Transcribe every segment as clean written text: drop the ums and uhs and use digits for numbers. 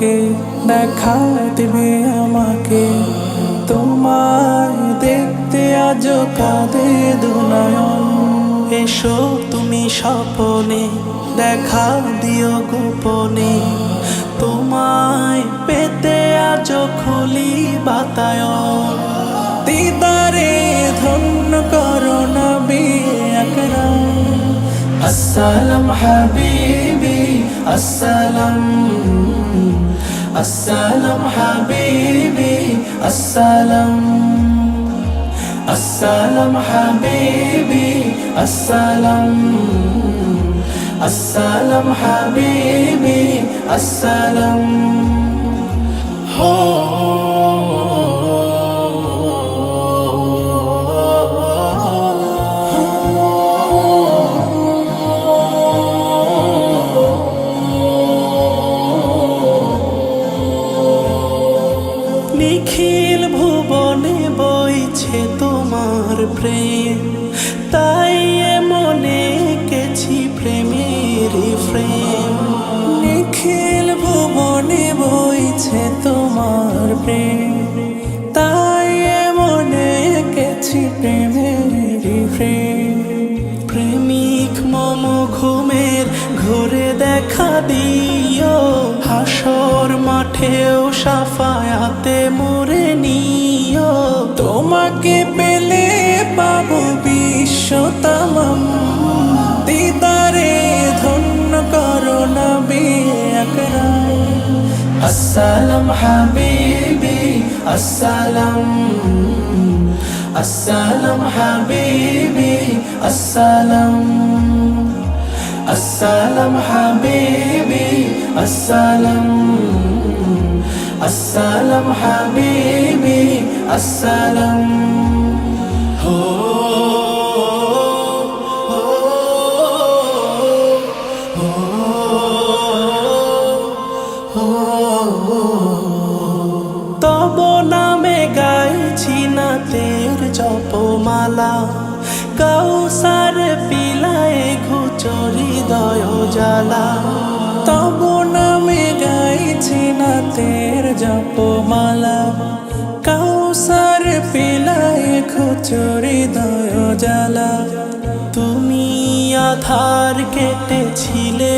তোমাকে দেখা দিবে আমাকে, তোমায় দেখতে আজ কাঁদে দুনয়ন। এসো তুমি স্বপনে দেখা দিও গোপনে, তোমায় পেতে আজ খুলি বাতায়ন। দিদারে ধন্য করো নবী আকরাম। আসসালাম হাবিবি আসসালাম, আসসালাম হাবিবি আসসালাম, আসসালাম হাবিবি আসসালাম, আসসালাম হাবিবি আসসালাম। হো নিখিল ভুবনে বইছে তোমার প্রেম, তাই মনে এঁকেছি প্রেমের প্রেম। নিখিল ভুবনে বইছে তোমার প্রেম, তাই মনে এঁকেছি প্রেমের প্রেম। প্রেমিক মম ঘুমের ঘুরে দেখা দিও, হাসর মাঠেও সাফায়াতে মোরে নিও। তোমাকে পেলে পাবো বিশ্ব তামাম, দিদারে ধন্য করো নবী আকরাম। আসসালাম হাবিবি আসসালাম, আসসালাম হাবিবি আসসালাম, আসসালাম হাবিবি আসসালাম, আসসালাম হাবিবি আসসালাম। হো তব নামে গাইছি নাতের জপমালা, কাউসার পিলায় ঘুচরি দয় জ্বালা। তব নামে গাইছি নাতের জপমালা, কাউসার পিলায় ঘুচরি দয় জ্বালা। তুমি আধার কেটেছিলে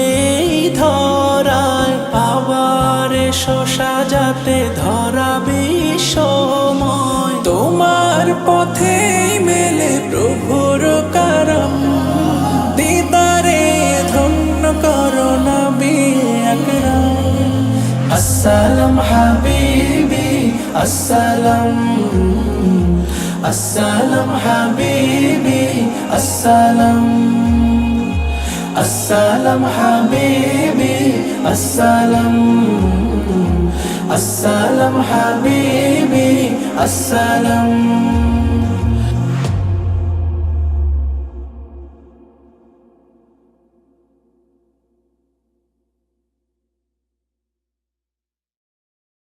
ধরায়, আবার এসো সাজাতে ধরা বিশ্বময়। তোমার পথে মেলে প্রভুর করম, দিদারে ধন্য করো নবী আকরাম। আসসালাম হাবিবি আসসালাম, আসসালাম হাবিবি আসসালাম, আসসালাম হাবিবি আসসালাম, আসসালাম হাবিবি আসসালাম।